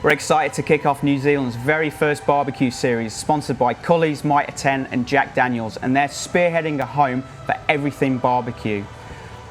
We're excited to kick off New Zealand's very first barbecue series, sponsored by Culley's, Mitre 10 and Jack Daniels, and they're spearheading a home for everything barbecue.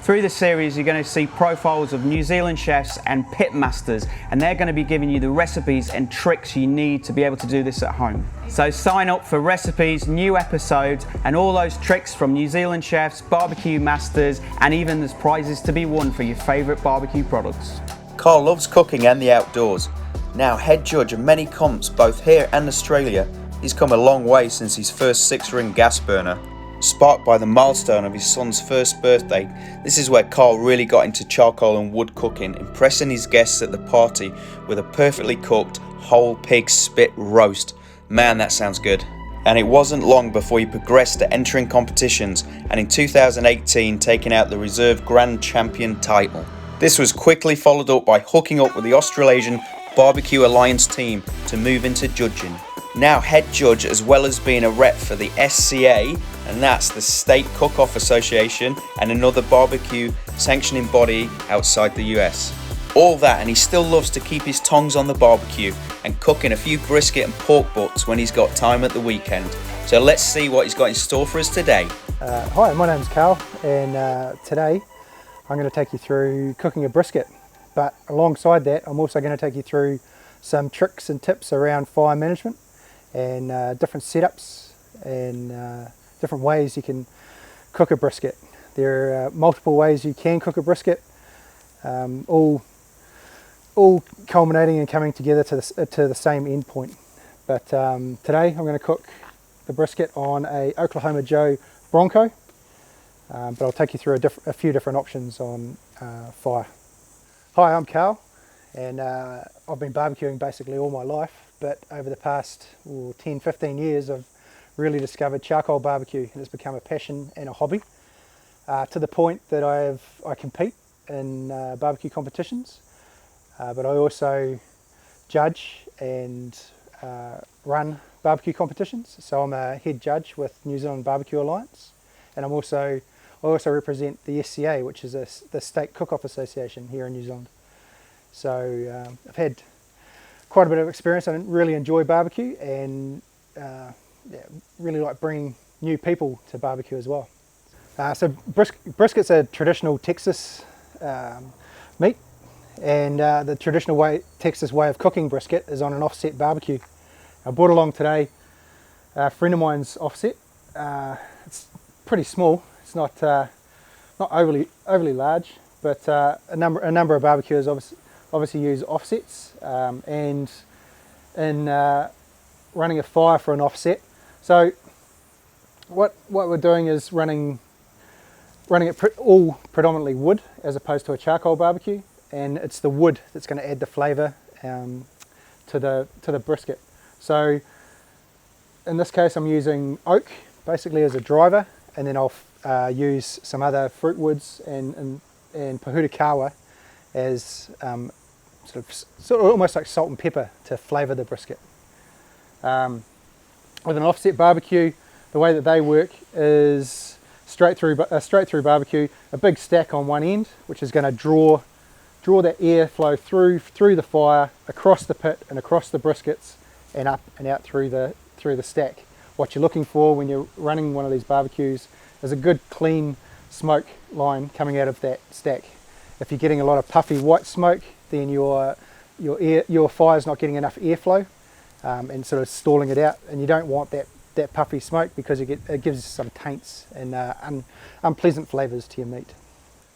Through the series, you're going to see profiles of New Zealand chefs and pit masters, and they're going to be giving you the recipes and tricks you need to be able to do this at home. So sign up for recipes, new episodes, and all those tricks from New Zealand chefs, barbecue masters, and even there's prizes to be won for your favourite barbecue products. Carl loves cooking and the outdoors. Now head judge of many comps both here and Australia, he's come a long way since his first 6-ring gas burner. Sparked by the milestone of his son's first birthday, this is where Carl really got into charcoal and wood cooking, impressing his guests at the party with a perfectly cooked whole pig spit roast. Man, that sounds good. And it wasn't long before he progressed to entering competitions, and in 2018 taking out the Reserve Grand Champion title. This was quickly followed up by hooking up with the Australasian BBQ Alliance team to move into judging. Now head judge, as well as being a rep for the SCA, and that's the State Cook-Off Association, and another barbecue sanctioning body outside the US. All that, and he still loves to keep his tongs on the barbecue and cooking a few brisket and pork butts when he's got time at the weekend. So let's see what he's got in store for us today. Hi, my name's Carl, and today I'm going to take you through cooking a brisket. But alongside that, I'm also going to take you through some tricks and tips around fire management and different setups and different ways you can cook a brisket. There are multiple ways you can cook a brisket, all culminating and coming together to the same end point. But today I'm going to cook the brisket on a Oklahoma Joe Bronco, but I'll take you through a few different options on fire. Hi, I'm Carl, and I've been barbecuing basically all my life, but over the past 10-15 years I've really discovered charcoal barbecue, and it's become a passion and a hobby to the point that I compete in barbecue competitions, but I also judge and run barbecue competitions. So I'm a head judge with New Zealand BBQ Alliance, and I also represent the SCA, which is the State Cook-Off Association here in New Zealand. So I've had quite a bit of experience. I really enjoy barbecue, and really like bringing new people to barbecue as well. So brisket's a traditional Texas meat, and the traditional Texas way of cooking brisket is on an offset barbecue. I brought along today a friend of mine's offset. It's pretty small. It's not overly large, but a number of barbecuers obviously use offsets, and in running a fire for an offset. So what we're doing is running it all predominantly wood as opposed to a charcoal barbecue, and it's the wood that's going to add the flavour to the brisket. So in this case I'm using oak basically as a driver, and then I'll use some other fruit woods and pahutakawa as sort of almost like salt and pepper to flavour the brisket. With an offset barbecue, the way that they work is straight through barbecue, a big stack on one end, which is going to draw that airflow through the fire, across the pit and across the briskets, and up and out through the stack. What you're looking for when you're running one of these barbecues is a good clean smoke line coming out of that stack. If you're getting a lot of puffy white smoke, then your fire's not getting enough airflow and sort of stalling it out, and you don't want that puffy smoke because it gives some taints and unpleasant flavours to your meat.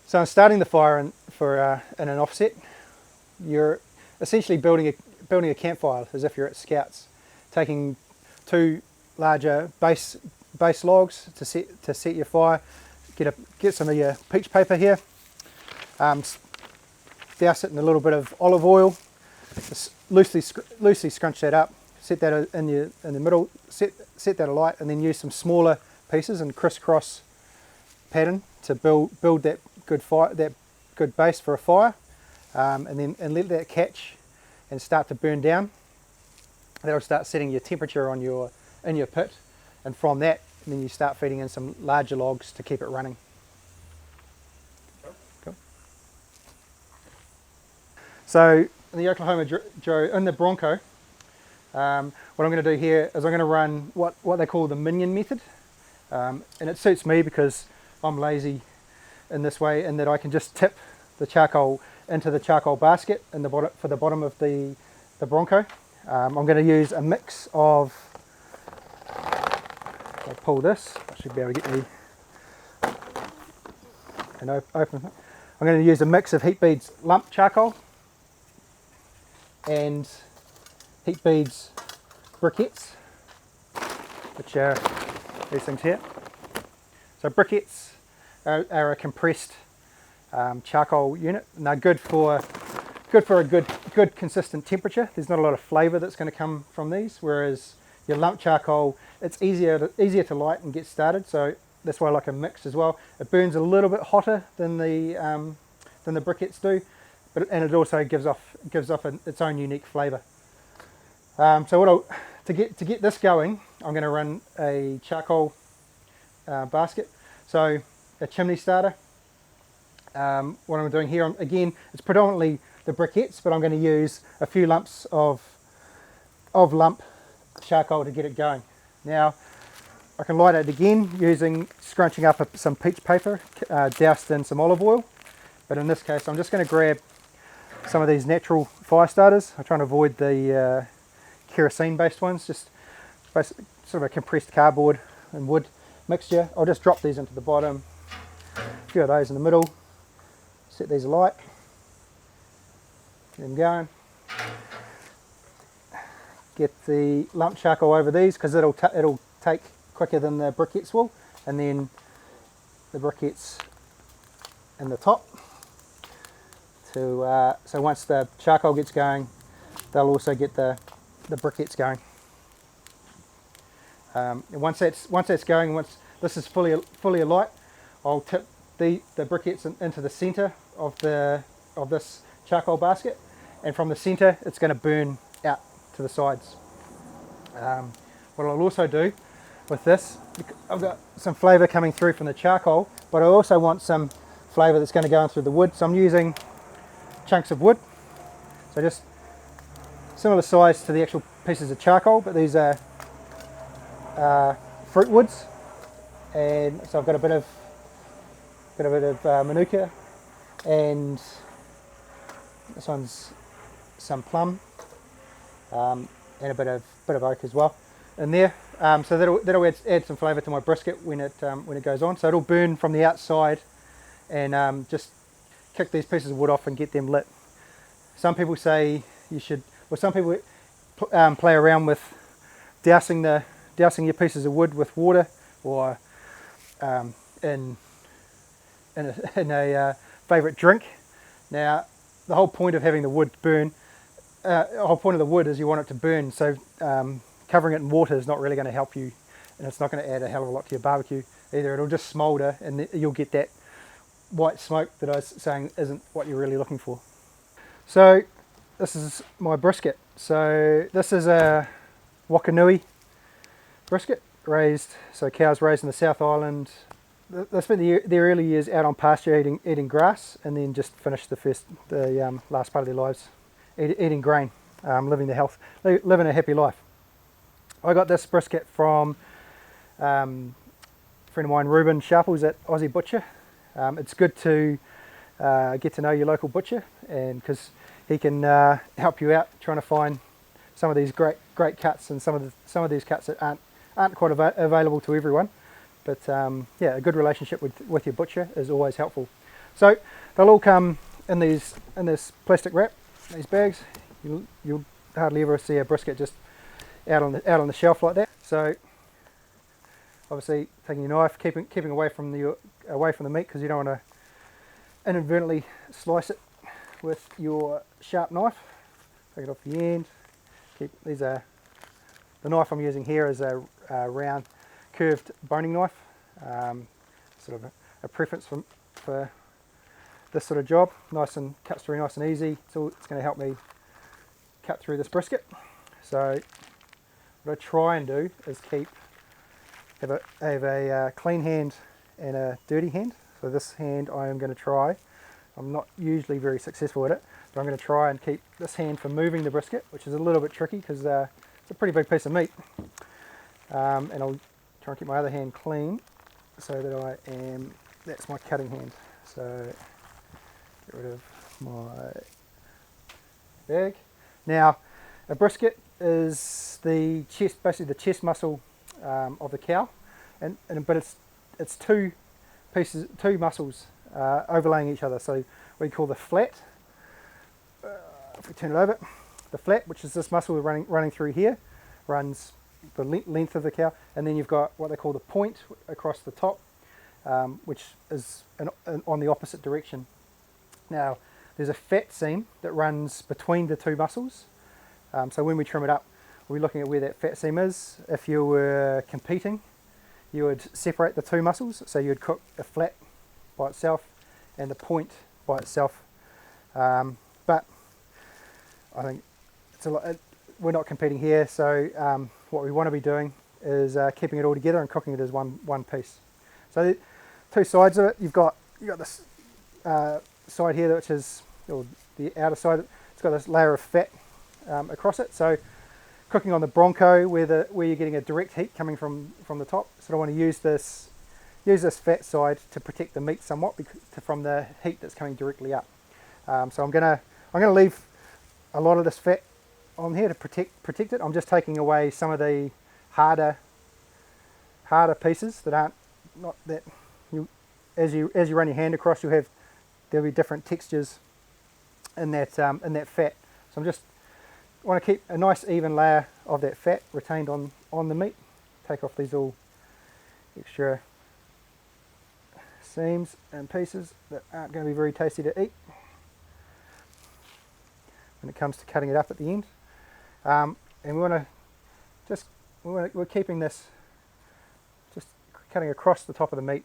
So in starting the fire in an offset, you're essentially building a campfire as if you're at Scouts, taking two larger base logs to set your fire. Get some of your peach paper here, douse it in a little bit of olive oil, just loosely scrunch that up, set that in the middle, set that alight, and then use some smaller pieces and crisscross pattern to build that good base for a fire, and let that catch and start to burn down. That'll start setting your temperature in your pit, and from that, then you start feeding in some larger logs to keep it running. Cool. So the Oklahoma Joe, in the Bronco, what I'm going to do here is I'm going to run what they call the minion method, and it suits me because I'm lazy in this way, in that I can just tip the charcoal into the charcoal basket in the bottom, for the bottom of the Bronco. I'm going to use a mix of, I'll pull this, I should be able to get the and open. I'm going to use a mix of Heat Beads lump charcoal and Heat Beads briquettes, which are these things here. So briquettes are a compressed charcoal unit, and they're good for a good consistent temperature. There's not a lot of flavour that's going to come from these, whereas your lump charcoal, it's easier to light and get started. So that's why I like a mix as well. It burns a little bit hotter than the briquettes do, and it also gives off its own unique flavour. So to get this going, I'm going to run a charcoal basket, so a chimney starter. What I'm doing here, again, it's predominantly the briquettes, but I'm going to use a few lumps of lump charcoal to get it going. Now, I can light it again using scrunching up some peach paper doused in some olive oil, but in this case I'm just going to grab some of these natural fire starters. I'm trying to avoid the kerosene based ones, just sort of a compressed cardboard and wood mixture. I'll just drop these into the bottom, a few of those in the middle, set these alight, get them going. Get the lump charcoal over these because it'll take quicker than the briquettes will, and then the briquettes in the top. So once the charcoal gets going, they'll also get the briquettes going. And once that's going, once this is fully alight, I'll tip the briquettes into the centre of this charcoal basket, and from the centre it's going to burn out to the sides. What I'll also do with this, I've got some flavour coming through from the charcoal, but I also want some flavour that's going to go in through the wood, so I'm using chunks of wood, so just similar size to the actual pieces of charcoal, but these are fruit woods, and so I've got a bit of manuka, and this one's some plum, and a bit of oak as well in there. So that'll add some flavour to my brisket when it goes on. So it'll burn from the outside, and just kick these pieces of wood off and get them lit. Some people say you should, well, some people play around with dousing your pieces of wood with water, or in a favourite drink. Now, the whole point of having the wood burn, the whole point of the wood is you want it to burn, so covering it in water is not really going to help you, and it's not going to add a hell of a lot to your barbecue either. It'll just smoulder, and you'll get that white smoke that I was saying isn't what you're really looking for. So this is my brisket. So this is a Wakanui brisket, so cows raised in the South Island. They spent the early years out on pasture eating grass, and then just finished the last part of their lives eating grain, living a happy life. I got this brisket from a friend of mine, Ruben Sharples at Aussie Butcher. It's good to get to know your local butcher, and because he can help you out trying to find some of these great cuts, and some of these cuts that aren't quite available to everyone. But yeah, a good relationship with your butcher is always helpful. So they'll all come in this plastic wrap, these bags. You'll hardly ever see a brisket just out on the shelf like that. So obviously taking your knife, keeping away from the meat, because you don't want to inadvertently slice it with your sharp knife. Take it off the end. The knife I'm using here is a round curved boning knife, sort of a preference for this sort of job. Cuts through nice and easy. It's going to help me cut through this brisket. So what I try and do is have a clean hand and a dirty hand. So this hand I am going to try I'm not usually very successful at it, but I'm going to try and keep this hand from moving the brisket, which is a little bit tricky because it's a pretty big piece of meat. And I'll try and keep my other hand clean so that that's my cutting hand. So get rid of my bag. Now, a brisket is the chest, basically the chest muscle of the cow, but it's two muscles overlaying each other. So we call the flat. If we turn it over, the flat, which is this muscle running through here, runs the length of the cow, and then you've got what they call the point across the top, which is on the opposite direction. Now, there's a fat seam that runs between the two muscles. So when we trim it up, we're looking at where that fat seam is. If you were competing, you would separate the two muscles. So you'd cook a flat by itself and the point by itself. But I think it's a lot. We're not competing here, so what we want to be doing is keeping it all together and cooking it as one piece. So the two sides of it, you've got this side here, which is the outer side. It's got this layer of fat across it. So cooking on the Bronco, where you're getting a direct heat coming from the top. So I want to use this fat side to protect the meat somewhat from the heat that's coming directly up. So I'm gonna leave a lot of this fat on here to protect it. I'm just taking away some of the harder pieces that aren't not that as you run your hand across, there'll be different textures in that fat. So I'm just want to keep a nice even layer of that fat retained on the meat. Take off these all extra seams and pieces that aren't going to be very tasty to eat when it comes to cutting it up at the end. And we're keeping this, just cutting across the top of the meat,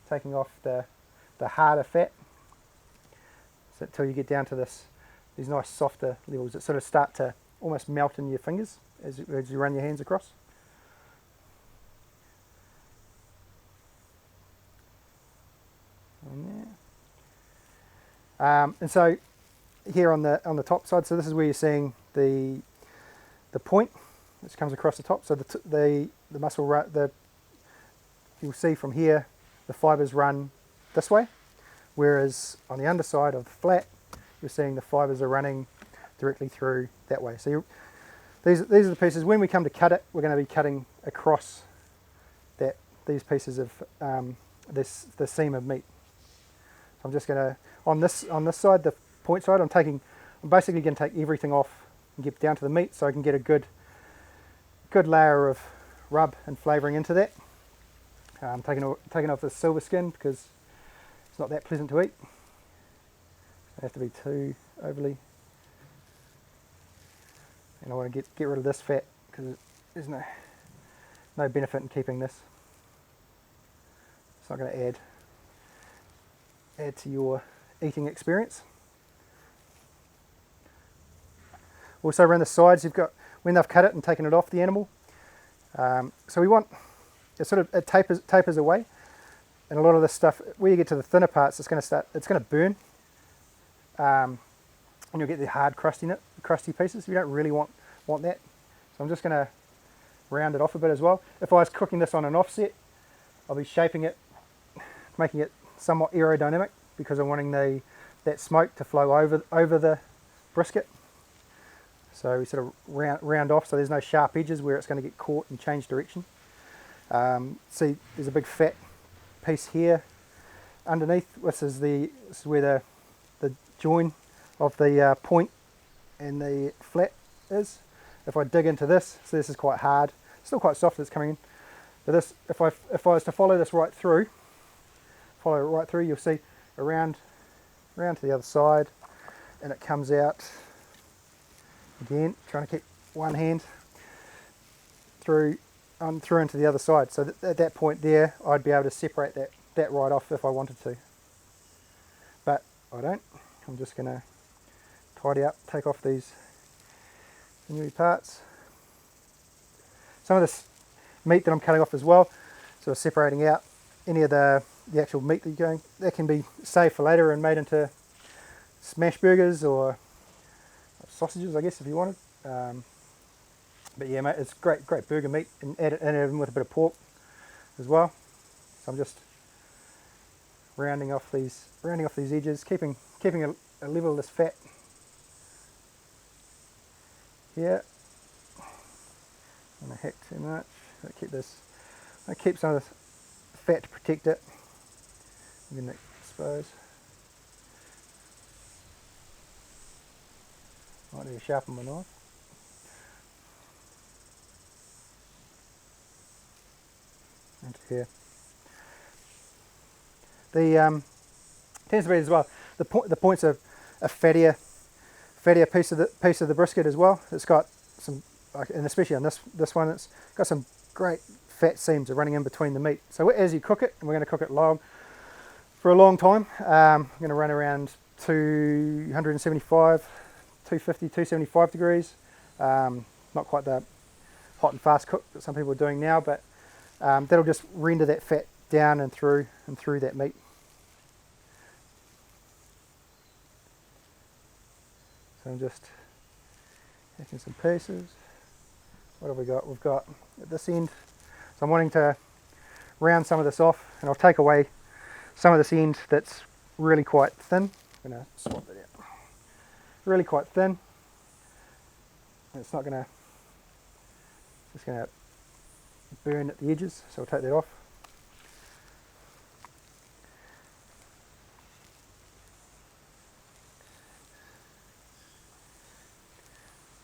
taking off the harder fat, so until you get down to these nice softer levels that sort of start to almost melt in your fingers as you run your hands across. And so here on the top side, so this is where you're seeing the point which comes across the top. So the muscle you'll see from here the fibers run this way, whereas on the underside of the flat you're seeing the fibers are running directly through that way. So these are the pieces. When we come to cut it, we're going to be cutting across these pieces of the seam of meat. So I'm just going to on this side, the point side, I'm basically going to take everything off and get down to the meat, so I can get a good layer of rub and flavouring into that. I'm taking off the silver skin because it's not that pleasant to eat. Don't have to be too overly. And I want to get rid of this fat because there's no benefit in keeping this. It's not going to add to your eating experience. Also around the sides, you've got when they've cut it and taken it off the animal. So we want it tapers away, and a lot of this stuff where you get to the thinner parts, it's going to burn, and you'll get the hard crusty pieces. You don't really want that. So I'm just going to round it off a bit as well. If I was cooking this on an offset, I'll be shaping it, making it somewhat aerodynamic because I'm wanting that smoke to flow over the brisket. So we sort of round off so there's no sharp edges where it's going to get caught and change direction. See, there's a big fat piece here underneath. This is where the join of the point and the flat is. If I dig into this, so this is quite hard, still quite soft as it's coming in. But this, if I was to follow this right through, you'll see around to the other side, and it comes out again. Trying to keep one hand through into the other side. So at that point there, I'd be able to separate that right off if I wanted to. But I don't. I'm just going to tidy up, take off these sinewy parts. Some of this meat that I'm cutting off as well, sort of separating out any of the the actual meat that you're going, that can be saved for later and made into smash burgers or sausages, I guess, if you wanted. But yeah, mate, it's great burger meat, and add it in with a bit of pork as well. So I'm just rounding off these edges, keeping a level of this fat here. I'm gonna hack too much. I keep some of the fat to protect it. I'm gonna expose. Might need to sharpen my knife. Into here. The tends to be as well. The point's a fattier piece of the brisket as well. It's got some, and especially on this one, it's got some great fat seams running in between the meat. So as you cook it, and we're going to cook it for a long time. I'm going to run around 275, 250, 275 degrees. Not quite the hot and fast cook that some people are doing now, but that'll just render that fat down and through that meat. So I'm just taking some pieces. What have we got? We've got at this end. So I'm wanting to round some of this off, and I'll take away some of this end that's really quite thin. I'm going to swap it out. Really quite thin. It's not going to, just going to burn at the edges, so I'll take that off.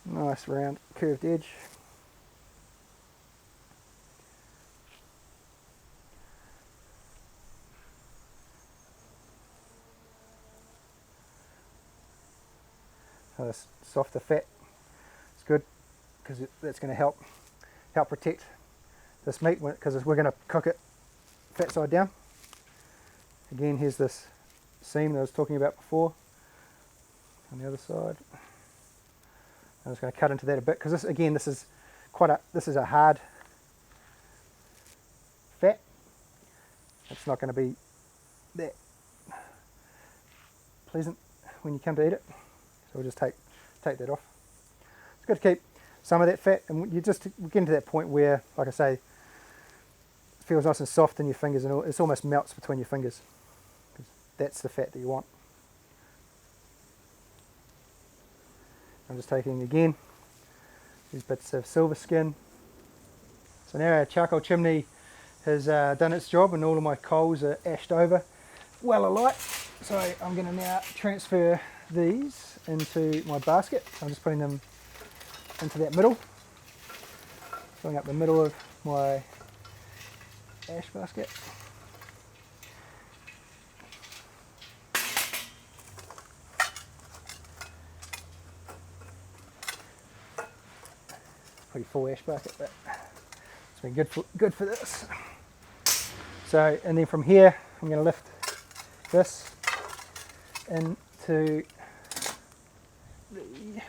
Nice round curved edge. So this softer fat is good because that's going to help protect this meat because we're going to cook it fat side down. Again, here's this seam that I was talking about before on the other side. I'm just going to cut into that a bit because this is a hard fat. It's not going to be that pleasant when you come to eat it. So we'll just take that off. It's good to keep some of that fat, and you just get into that point where, like I say, it feels nice and soft in your fingers, and it almost melts between your fingers. That's the fat that you want. I'm just taking again these bits of silver skin. So now our charcoal chimney has done its job, and all of my coals are ashed over well alight. So I'm going to now transfer these into my basket. So I'm just putting them into that middle, filling up the middle of my ash basket. Pretty full ash bucket, but it's been good for this. So, and then from here, I'm going to lift this into the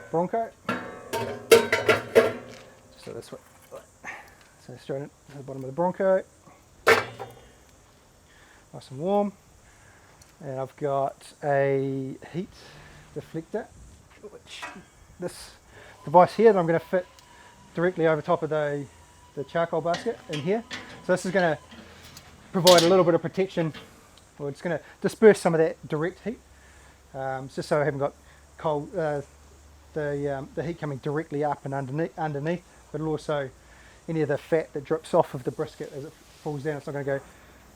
Bronco. Just like this way. So straight into the bottom of the Bronco. Nice and warm. And I've got a heat deflector, which this device here that I'm going to fit directly over top of the charcoal basket in here. So this is going to provide a little bit of protection, or it's going to disperse some of that direct heat, just so I haven't got cold, the heat coming directly up and underneath, but also any of the fat that drips off of the brisket as it falls down. It's not going to go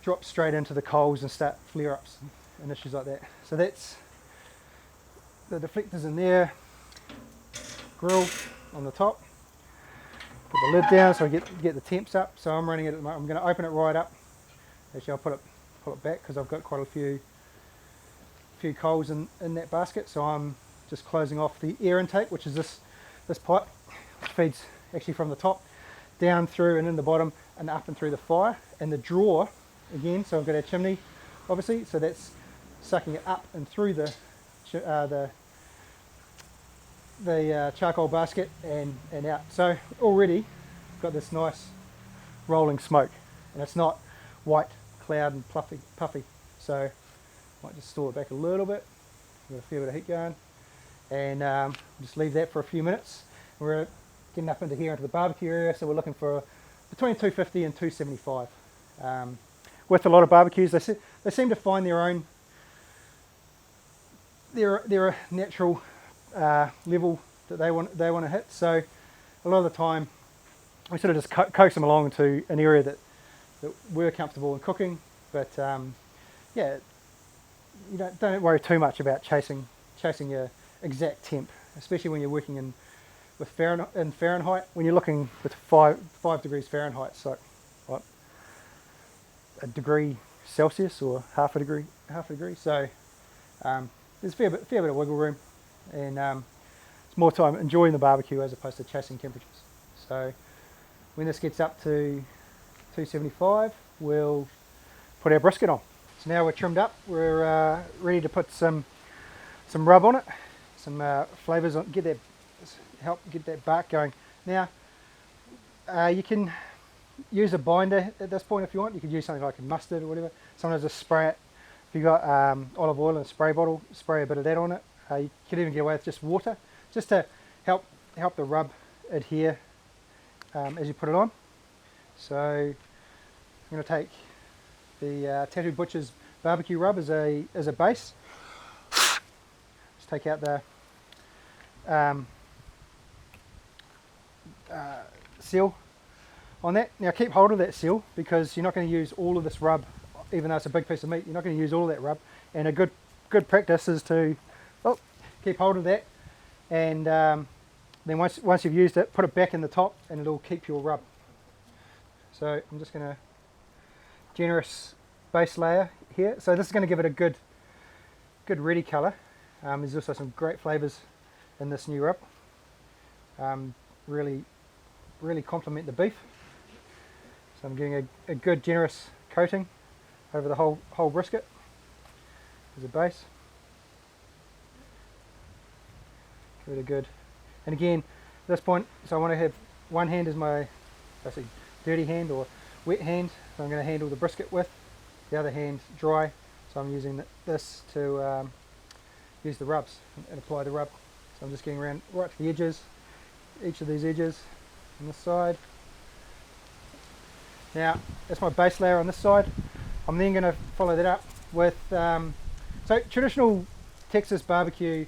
drop straight into the coals and start flare-ups and issues like that. So that's the deflectors in there. Grill on the top, put the lid down so I get the temps up. So I'm running it at the moment. I'm going to open it right up. Actually, I'll pull it back because I've got quite a few coals in that basket. So I'm just closing off the air intake, which is this pipe, which feeds actually from the top down through and in the bottom and up and through the fire, and the drawer again. So I've got our chimney, obviously. So that's sucking it up and through the charcoal basket and out. So already got this nice rolling smoke, and it's not white cloud and puffy. So might just store it back a little bit. Got a fair bit of heat going, and just leave that for a few minutes. We're getting up into here into the barbecue area, so we're looking for between 250 and 275. With a lot of barbecues, they seem to find their own their natural level that they want to hit. So a lot of the time we sort of just coax them along to an area that we're comfortable in cooking. But yeah, you don't worry too much about chasing your exact temp, especially when you're working in Fahrenheit. When you're looking with 5 degrees Fahrenheit, it's like what, a degree Celsius or half a degree. So there's a fair bit of wiggle room, and it's more time enjoying the barbecue as opposed to chasing temperatures. So when this gets up to 275, we'll put our brisket on. So now we're trimmed up, we're ready to put some rub on it, some flavours on, help get that bark going. Now you can use a binder at this point if you want. You could use something like a mustard or whatever. Sometimes just spray it. If you've got olive oil in a spray bottle, spray a bit of that on it. You could even get away with just water, just to help the rub adhere as you put it on. So I'm going to take the Tattooed Butcher's barbecue rub as a base. Just take out the seal on that. Now keep hold of that seal, because you're not going to use all of this rub, even though it's a big piece of meat. You're not going to use all of that rub, and a good practice is to keep hold of that, and then once you've used it, put it back in the top, and it'll keep your rub. So I'm just going to generous base layer here. So this is going to give it a good reddy colour. There's also some great flavours in this new rub. Really complement the beef. So I'm getting a good generous coating over the whole brisket as a base. Give it a good, and again at this point, so I want to have one hand as my basically dirty hand or wet hand, so I'm going to handle the brisket with, the other hand dry, so I'm using this to use the rubs and apply the rub. So I'm just getting around right to the edges, each of these edges on this side. Now that's my base layer on this side. I'm then going to follow that up with so traditional Texas barbecue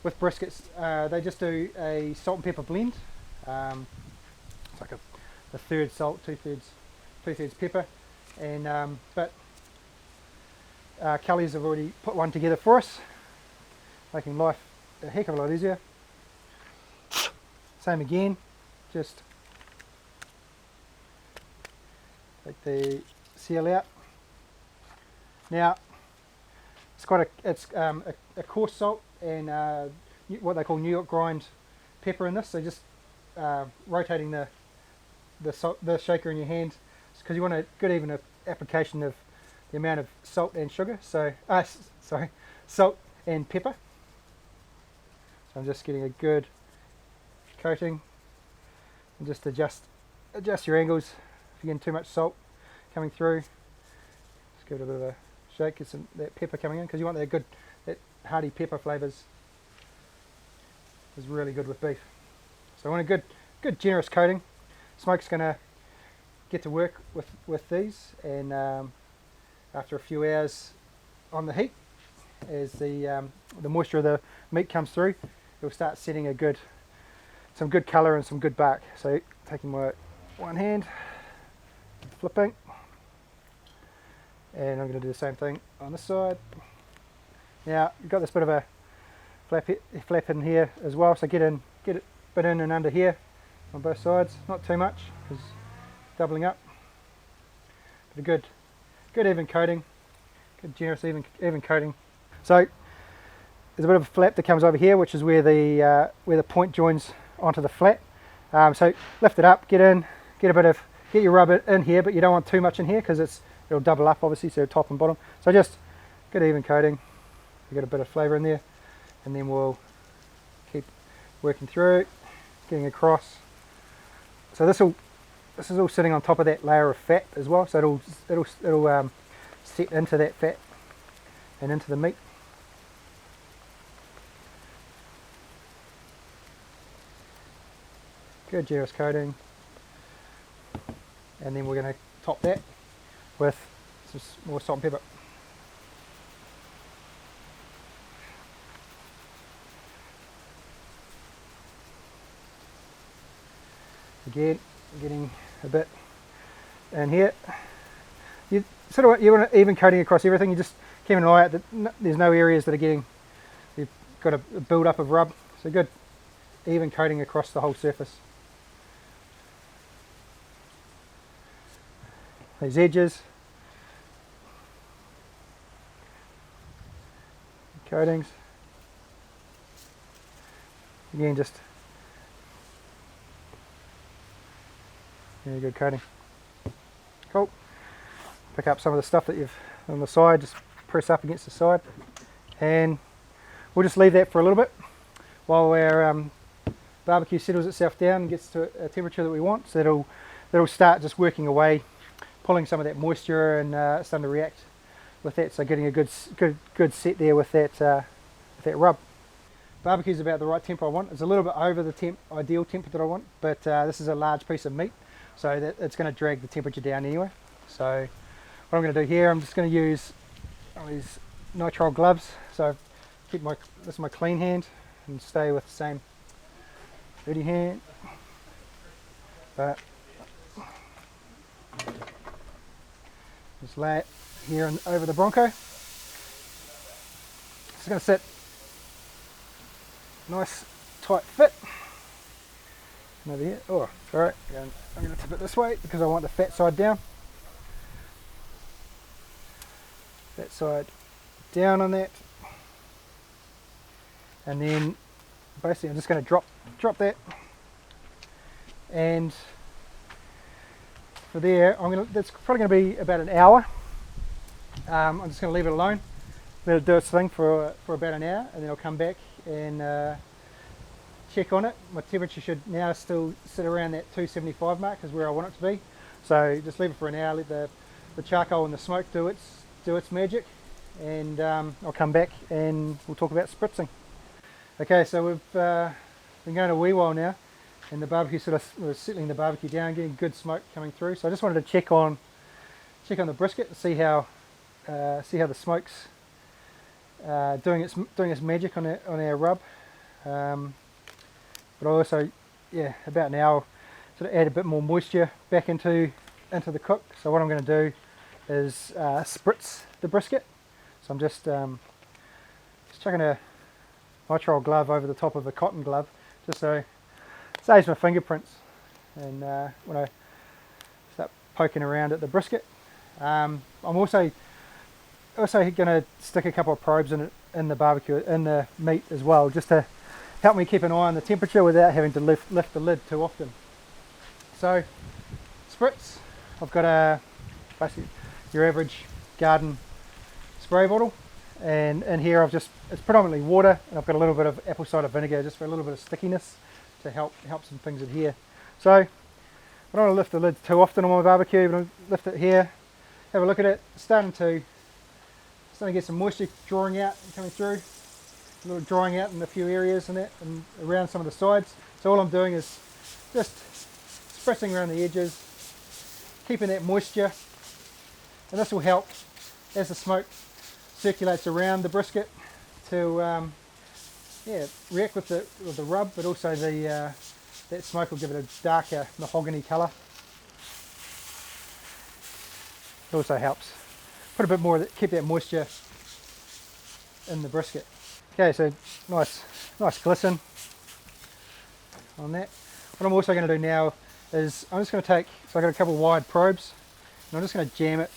with briskets, they just do a salt and pepper blend. It's like a third salt, two thirds pepper, and but Culley's have already put one together for us, making life a heck of a lot easier. Same again, just take the seal out. Now it's a coarse salt and what they call New York grind pepper in this. So just rotating the shaker in your hand, because you want a good even application of the amount of salt and sugar. So salt and pepper. So I'm just getting a good coating, and just adjust your angles. If you're getting too much salt coming through, just give it a bit of a shake, get that pepper coming in, because you want that hearty pepper flavours. Is really good with beef. So I want a good generous coating. Smoke's going to get to work with these, and after a few hours on the heat, as the moisture of the meat comes through, it'll start setting some good colour and some good bark. So taking my one hand, flipping, and I'm going to do the same thing on this side. Now you've got this bit of a flap in here as well, so get it a bit in and under here on both sides, not too much, because doubling up, but a good even coating, good generous even coating. So there's a bit of a flap that comes over here, which is where the point joins onto the flat. So lift it up, get your rub in here, but you don't want too much in here because it'll double up obviously, so top and bottom. So just good even coating, you get a bit of flavour in there, and then we'll keep working through, getting across. So this is all sitting on top of that layer of fat as well, so it'll set into that fat and into the meat. Good Jerris coating, and then we're going to top that with some more salt and pepper. Again, getting a bit in here. You want an even coating across everything. You just keep an eye out that there's no areas that are getting, you've got a build up of rub. So good even coating across the whole surface. These edges, coatings, again just very good coating. Cool. Pick up some of the stuff that you've on the side, just press up against the side, and we'll just leave that for a little bit while our barbecue settles itself down and gets to a temperature that we want. So that'll start just working away, pulling some of that moisture and starting to react with that. So getting a good set there with that rub. Barbecue's about the right temp I want. It's a little bit over the ideal temp that I want, but this is a large piece of meat, so that it's going to drag the temperature down anyway. So what I'm going to do here, I'm just going to use these nitrile gloves. So keep this is my clean hand and stay with the same dirty hand. But just lay it here over the Bronco. It's going to sit nice tight fit. And over here, oh, alright, I'm going to tip it this way because I want the fat side down. Fat side down on that. And then basically I'm just going to drop that. And for there, that's probably going to be about an hour. I'm just going to leave it alone, let it do its thing for about an hour, and then I'll come back and check on it. My temperature should now still sit around that 275 mark, is where I want it to be. So just leave it for an hour, let the charcoal and the smoke do its magic, and I'll come back and we'll talk about spritzing. Okay, so we've been going a wee while now, and the barbecue we're settling the barbecue down, getting good smoke coming through. So I just wanted to check on the brisket and see how the smoke's doing its magic on our rub. But I also, about an hour, sort of add a bit more moisture back into the cook. So what I'm going to do is spritz the brisket. So I'm just chucking a nitrile glove over the top of a cotton glove, just so it saves my fingerprints. And when I start poking around at the brisket, I'm also going to stick a couple of probes in the barbecue, in the meat as well, just to help me keep an eye on the temperature without having to lift the lid too often. So spritz, I've got basically your average garden spray bottle, and in here it's predominantly water, and I've got a little bit of apple cider vinegar just for a little bit of stickiness to help some things adhere. So I don't want to lift the lid too often on my barbecue, but I'll lift it here, have a look at it. Starting to get some moisture drawing out and coming through, a little drying out in a few areas and around some of the sides. So all I'm doing is just spritzing around the edges, keeping that moisture, and this will help as the smoke circulates around the brisket to react with the rub, but also that smoke will give it a darker mahogany colour. It also helps put a bit more, keep that moisture in the brisket. Okay, so nice glisten on that. What I'm also going to do now is I'm just going to take, so I've got a couple of wide probes, and I'm just going to jam it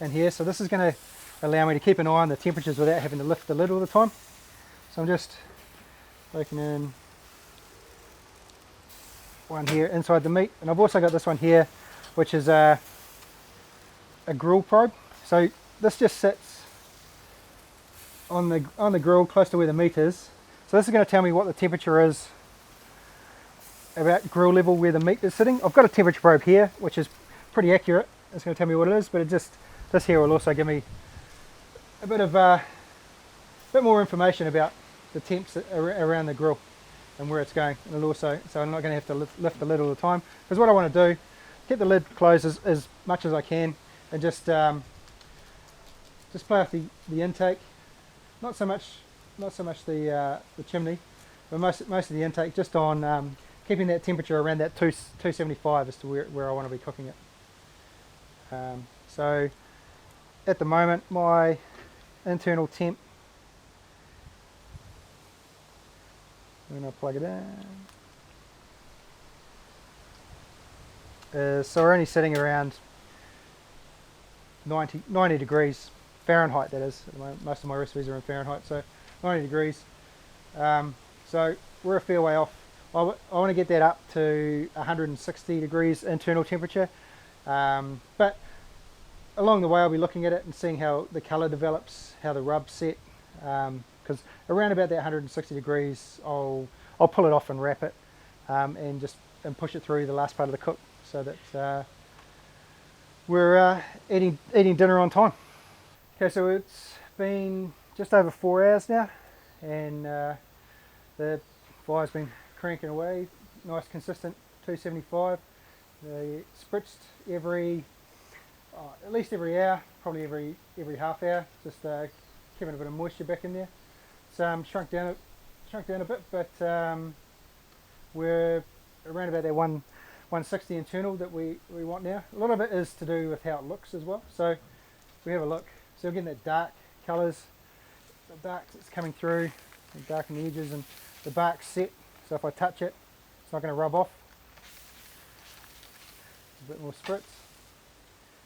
in here. So this is going to allow me to keep an eye on the temperatures without having to lift the lid all the time. So I'm just poking in one here inside the meat, and I've also got this one here, which is a grill probe. So this just sits on the grill close to where the meat is. So this is going to tell me what the temperature is about grill level where the meat is sitting. I've got a temperature probe here, which is pretty accurate. It's going to tell me what it is, but it just this here will also give me a bit more information about the temps around the grill and where it's going, and it'll also, so I'm not going to have to lift the lid all the time, because what I want to do, keep the lid closed as much as I can, and just play off the intake, not so much the chimney, but most of the intake, just on keeping that temperature around that 275 as to where I want to be cooking it. So at the moment my internal temp, when I plug it in, so we're only sitting around 90 degrees Fahrenheit, that is. At the moment. Most of my recipes are in Fahrenheit, so 90 degrees. So we're a fair way off. I want to get that up to 160 degrees internal temperature, but along the way I'll be looking at it and seeing how the colour develops, how the rub's set, because around about that 160 degrees I'll pull it off and wrap it, and push it through the last part of the cook, so that we're eating dinner on time. Okay, so it's been just over 4 hours now, and the fire's been cranking away, nice consistent 275. They spritzed at least every hour, probably every half hour, just keeping a bit of moisture back in there. It's shrunk down a bit, but we're around about that 160 internal that we want now. A lot of it is to do with how it looks as well. So if we have a look, so we're getting that dark colours, the dark that's coming through, and dark on the edges, and the bark's set, so if I touch it, it's not going to rub off. A bit more spritz.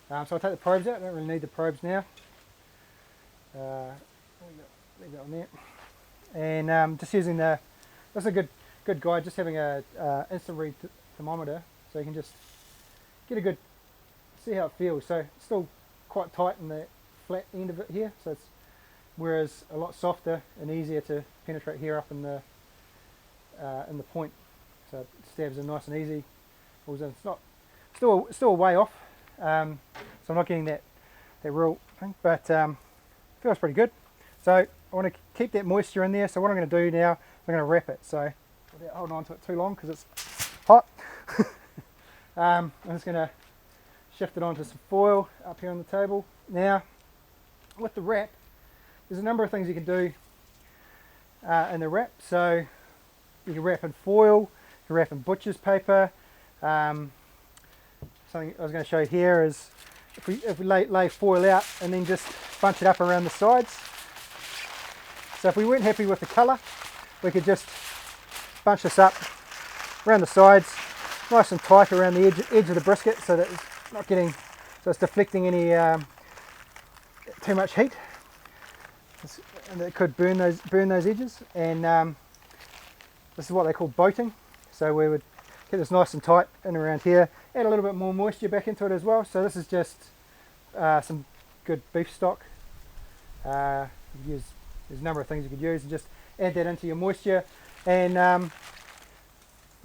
So I'll take the probes out. I don't really need the probes now. Leave that on there. And just using that's a good guide, just having a instant read thermometer, so you can just get see how it feels. So it's still quite tight in the flat end of it here, so it's, whereas a lot softer and easier to penetrate here up in the point. So it stabs in nice and easy. Also, it's not still a way off, so I'm not getting that real thing, but feels pretty good. So I want to keep that moisture in there. So what I'm going to do now, I'm going to wrap it. So without holding on to it too long because it's hot, I'm just going to shift it onto some foil up here on the table. Now, with the wrap, there's a number of things you can do in the wrap. So you can wrap in foil, you can wrap in butcher's paper. Something I was going to show you here is if we lay foil out and then just bunch it up around the sides. So if we weren't happy with the colour, we could just bunch this up around the sides, nice and tight around the edge of the brisket, so that it's not getting, so it's deflecting any too much heat, and it could burn those edges. And this is what they call boating. So we would get this nice and tight in around here, add a little bit more moisture back into it as well. So this is just some good beef stock. There's a number of things you could use, and just add that into your moisture. And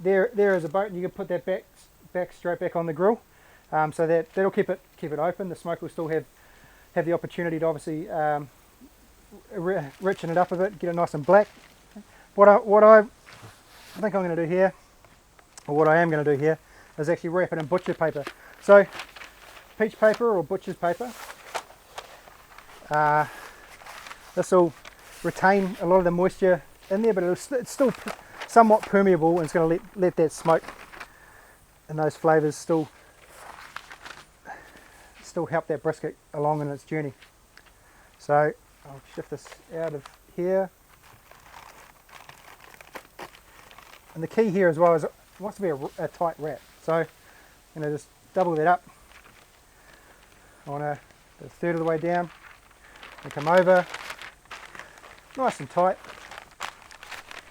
there is a boat, and you can put that back straight back on the grill. So that'll keep it open. The smoke will still have the opportunity to obviously richen it up a bit, get it nice and black. What I think I'm going to do here, or what I am going to do here, is actually wrap it in butcher paper. So peach paper or butcher's paper. This will retain a lot of the moisture in there, but it's still somewhat permeable, and it's going to let that smoke and those flavours still help that brisket along in its journey. So I'll shift this out of here. And the key here as well is it wants to be a tight wrap. So I'm going to just double that up. I want to go a third of the way down and come over, nice and tight.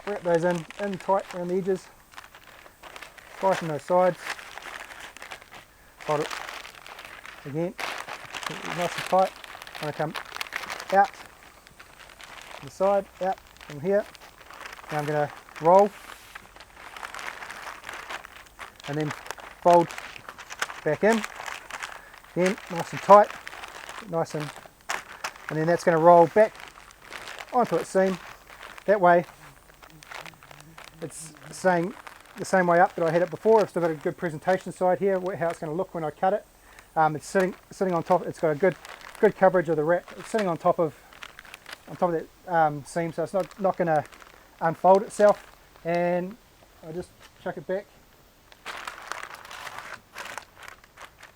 Wrap those in tight around the edges, tighten those sides, hold it again, nice and tight. I'm going to come out the side, out from here. Now I'm going to roll and then fold back in, again nice and tight, nice and then that's going to roll back onto its seam. That way it's staying the same way up that I had it before. I've still got a good presentation side here, how it's going to look when I cut it. It's sitting on top. It's got a good coverage of the wrap. It's sitting on top of that seam, so it's not going to unfold itself. And I just chuck it back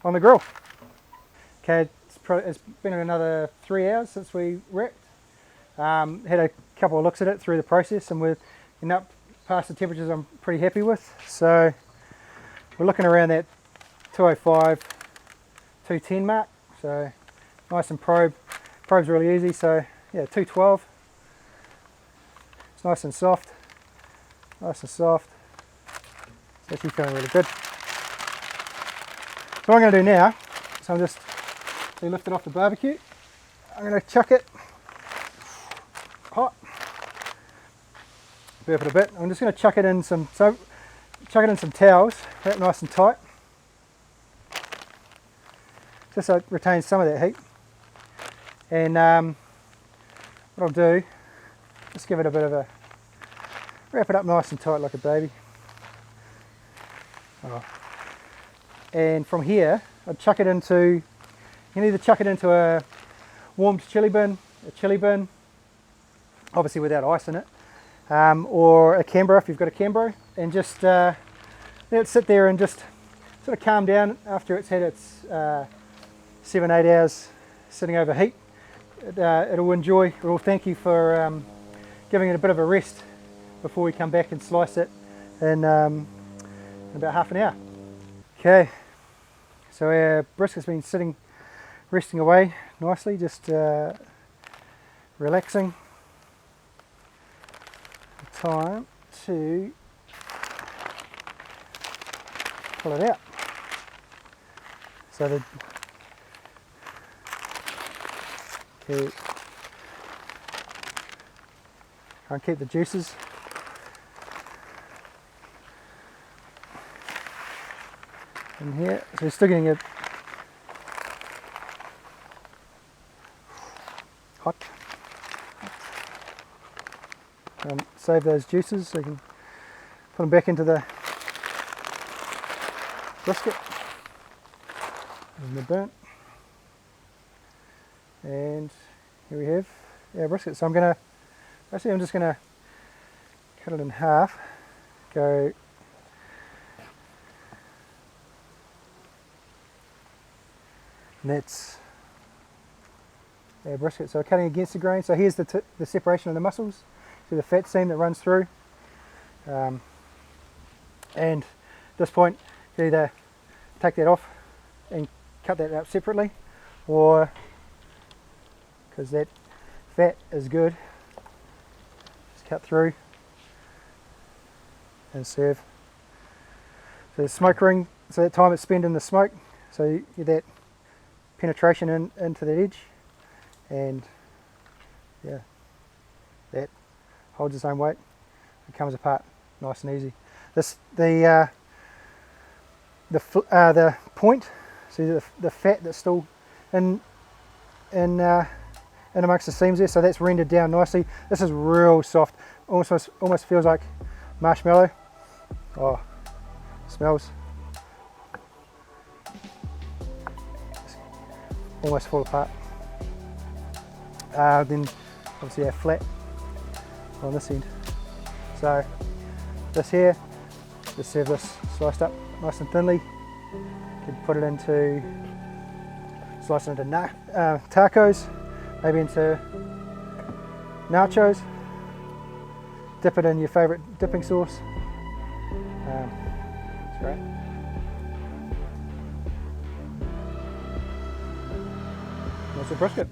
on the grill. Okay, it's been another 3 hours since we wrapped. Had a couple of looks at it through the process, and we're up past the temperatures I'm pretty happy with. So we're looking around that 205, 210 mark. So nice and probe's really easy. So yeah, 212. It's nice and soft. Nice and soft. It's actually feeling really good. So what I'm going to do now, so I'm just lift it off the barbecue. I'm going to chuck it hot. Burp it a bit. I'm just going to chuck it in some towels, wrap nice and tight, just so it retains some of that heat. And what I'll do, just give it a bit of a wrap it up nice and tight like a baby. Oh. And from here, I'd chuck it into, you can either chuck it into a warmed chili bin, obviously without ice in it, or a Canberra if you've got a Canberra, and just let it sit there and just sort of calm down after it's had its 7-8 hours sitting over heat. It'll thank you for giving it a bit of a rest before we come back and slice it in about half an hour. Okay, so our brisket's been resting away nicely, just relaxing. Time to pull it out. So try and keep the juices in here. So we're still getting it hot. Save those juices so you can put them back into the brisket and the burnt. And here we have our brisket. So I'm just gonna cut it in half. And that's our brisket. So cutting against the grain. So here's the separation of the muscles. See the fat seam that runs through. And at this point, you either take that off and cut that up separately, or because that fat is good, just cut through and serve. So the smoke ring, so that time it's spent in the smoke, so you get that penetration into that edge, and yeah, that holds its own weight. It comes apart nice and easy. The point, see the fat that's still in amongst the seams there, so that's rendered down nicely. This is real soft, almost feels like marshmallow. Oh, smells almost fall apart. Then obviously our flat on this end. So this here, just have this sliced up nice and thinly. Could put it into, slice it into tacos, maybe into nachos. Dip it in your favourite dipping sauce. It's great. That's a brisket.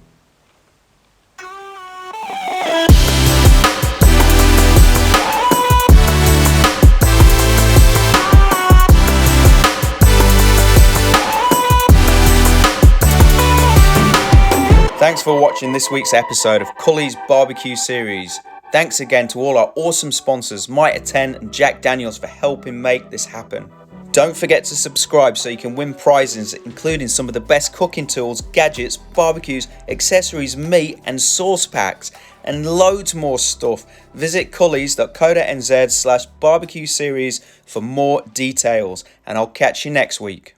Thanks for watching this week's episode of Culley's Barbecue Series. Thanks again to all our awesome sponsors, Mitre and Jack Daniels, for helping make this happen. Don't forget to subscribe so you can win prizes including some of the best cooking tools, gadgets, barbecues, accessories, meat and sauce packs and loads more stuff. Visit culleys.co.nz/barbecue series for more details, and I'll catch you next week.